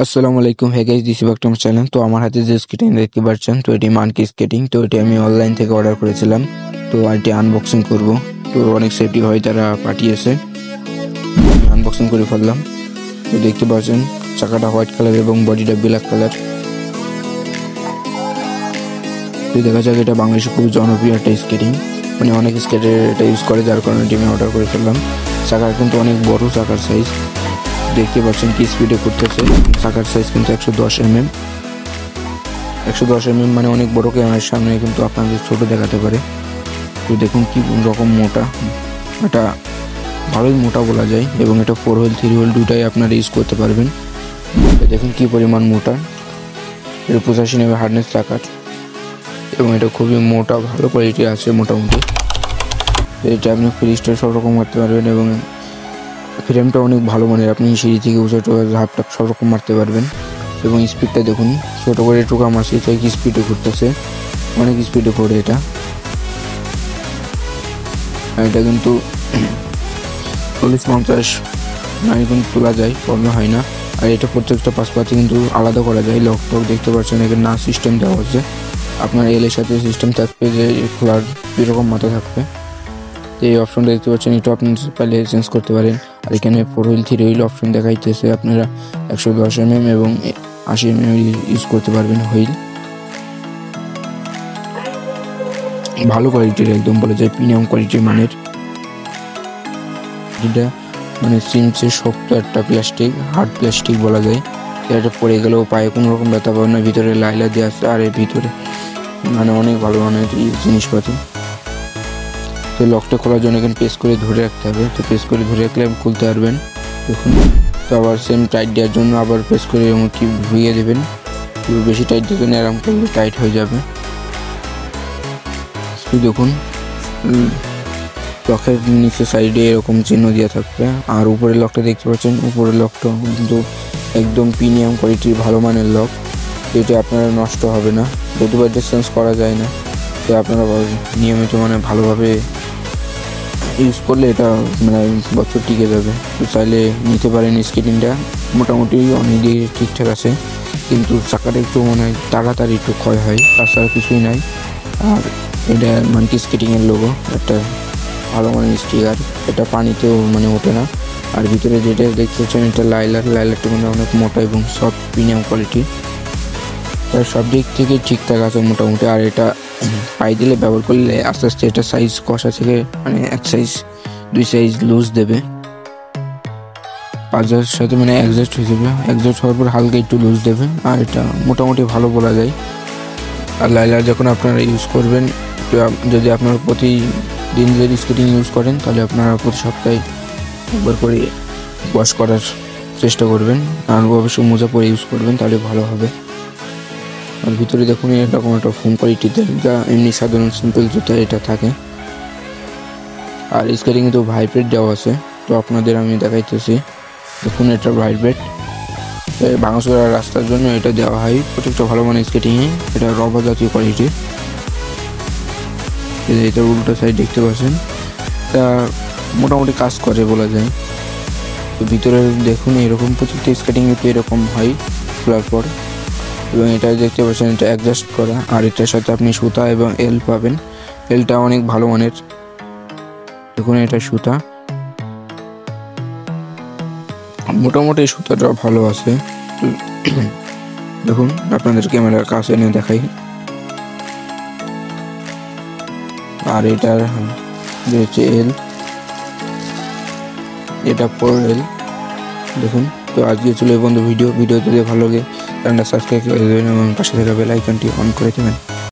আসসালামু আলাইকুম। Hey guys, this is back to my channel. তো আমার হাতে যে স্কেটিং দেখতে পাচ্ছেন, তো এটি মানকি স্কেটিং। তো এটি আমি অনলাইন থেকে অর্ডার করেছিলাম। তো এটি আনবক্সিং করব। তো অনেক সেফটি হয় তারা পাঠিয়েছে, আনবক্সিং করে ফেললাম। তো দেখতে পাচ্ছেন চাকাটা হোয়াইট কালার এবং বডিটা ব্ল্যাক কালার। তো দেখা যাক, এটা বাংলাদেশে খুব জনপ্রিয় একটা স্কেটিং, মানে অনেক স্কেটার এটা ইউজ করে, যার কারণে এটি আমি অর্ডার করে ফেললাম। চাকার কিন্তু অনেক বড় চাকার সাইজ, দেখতে পাচ্ছেন কি স্পিডে করতেছে। চাকার সাইজ কিন্তু 110 mm। 110 mm মানে অনেক বড়। ক্যামেরার সামনে কিন্তু আপনাদের ছোট দেখাতে পারে। তো দেখুন কি রকম মোটা, এটা ভালোই মোটা বলা যায়। এবং এটা 4 হুইল 3 হুইল দুটাই আপনারা ইউজ করতে পারবেন। দেখুন কি পরিমাণ মোটা। এর 85 mm হার্ডনেস চাকার, এবং এটা খুবই মোটা, ভালো কোয়ালিটি আছে মোটামুটি। এটা আপনি ফ্রি স্টাইল সব রকম করতে পারবেন, এবং ফ্রেমটা অনেক ভালো মানের। আপনি সিঁড়ি থেকে উঁচু ঝাপ টাপ সব রকম মারতে পারবেন। এবং স্পিডটা দেখুন, ছোটো করে টোকা মারছি তাই কি স্পিডে ঘুরতেছে, অনেক স্পিডে ঘোরে এটা। এটা কিন্তু 40-50 মাইল কিন্তু তোলা যায়, প্রবলেম হয় না। আর এটা প্রত্যেকটা পাশে কিন্তু আলাদা করা যায়। লক টক দেখতে পাচ্ছেন, এখানে না সিস্টেম দেওয়া হচ্ছে। আপনার এলের সাথে সিস্টেম থাকবে যে খোলার এরকম মাথা থাকবে। এই অপশনটা দেখতে পাচ্ছেন, এটা আপনি পাইলে চেঞ্জ করতে পারেন। আর এখানে 4 হুইল 3 হুইল অপশন দেখাইতেছে। আপনারা 110 mm এবং 80 mm ইউজ করতে পারবেন হুইল। ভালো কোয়ালিটির, একদম বলা যায় প্রিমিয়াম কোয়ালিটির মানের। এটা মানে সিমসে শক্ত একটা প্লাস্টিক, হার্ড প্লাস্টিক বলা যায়। এটা পরে গেলেও পায়ে কোনো রকম ব্যথা পাবে না। ভিতরে লাইলা দিয়ে আসছে, আর এর ভিতরে মানে অনেক ভালো মানের জিনিসপাতি। তো লকটা খোলার জন্য এখানে প্রেস করে ধরে রাখতে হবে। তো প্রেস করে ধরে রাখলে খুলতে পারবেন। দেখুন, তো আবার সেম টাইট দেওয়ার জন্য আবার প্রেস করে এমনকি ভুইয়ে দেবেন। বেশি টাইট দেবেন, আরাম করলে টাইট হয়ে যাবে। দেখুন, লকের নিচে সাইডে এরকম চিহ্ন দেওয়া থাকবে। আর উপরের লকটা দেখতে পাচ্ছেন, উপরের লকটা কিন্তু একদম প্রিমিয়াম কোয়ালিটির ভালো মানের লক। এটা আপনারা নষ্ট হবে না, যদিও চেঞ্জ করা যায় না। তো আপনারা নিয়মিত মানে ভালোভাবে ইউজ করলে এটা মানে বছর টিকে যাবে। তো চাইলে নিতে পারেন। স্কেটিংটা মোটামুটি অনেক দিকে ঠিকঠাক আছে, কিন্তু চাকাটা একটু মানে তাড়াতাড়ি একটু ক্ষয় হয়, তাছাড়া কিছুই নাই। আর এটা মানকি স্কেটিংয়ের লোগো, একটা ভালো মানের স্টিকার। এটা পানিতেও মানে ওঠে না। আর ভিতরে যেটা দেখতে পাচ্ছেন, এটা লাইলারটা মানে অনেক মোটা এবং সফট প্রিমিয়াম কোয়ালিটি। তার সব দিক থেকে ঠিকঠাক আছে মোটামুটি। আর এটা পাই দিলে ব্যবহার করলে আস্তে আস্তে এটা সাইজ কষা থেকে মানে 1 সাইজ 2 সাইজ লুজ দেবে। পাজার সাথে মানে অ্যাডজাস্ট হয়ে যাবে। অ্যাডজাস্ট হওয়ার পর হালকা একটু লুজ দেবে। আর এটা মোটামুটি ভালো বলা যায়। আর লাইলার যখন আপনারা ইউজ করবেন, যদি আপনারা প্রতিদিন যদি স্কেটিং ইউজ করেন, তাহলে আপনারা প্রতি সপ্তাহে একবার করে ওয়াশ করার চেষ্টা করবেন। আর অবশ্যই মোজা পরে ইউজ করবেন, তাহলে ভালো হবে। আর ভিতরে দেখুন এরকম একটা ফোম কোয়ালিটিতে, যা এমনি সাধারণ সিম্পল জুতা এটা থাকে। আর স্কেটিং তো ভাইব্রেট দেওয়া আছে। তো আপনাদের আমি দেখাইতেছি, দেখুন এটা ভাইব্রেট। ভাঙাচোরা রাস্তার জন্য এটা দেওয়া হয় প্রত্যেকটা ভালো মানের স্কেটিংয়ে। এটা রবার জাতীয় কোয়ালিটির। এটার উল্টো সাইড দেখতে পাচ্ছেন, তা মোটামুটি কাজ করে বলা যায়। তো ভিতরে দেখুন এরকম প্রত্যেকটা স্কেটিংয়ে তো এরকম হয় খোলার পর। এবং এটা দেখতে পাচ্ছেন, এটা অ্যাডজাস্ট করা। আর এটার সাথে আপনি সুতা এবং এল পাবেন। এলটা অনেক ভালো মানের। দেখুন এটা সুতা, মোটামুটি সুতাটা ভালো আছে। দেখুন আপনাদের ক্যামেরার কাছে এনে দেখাই। আর এটার হচ্ছে এল, এটা 4 এল। দেখুন, তো আজকে চলে বন্ধু ভিডিও যদি ভালো লাগে চ্যানেলটা সাবস্ক্রাইব করে দেবেন এবং পাশে থাকা বেল আইকনটি অন করে দেবেন।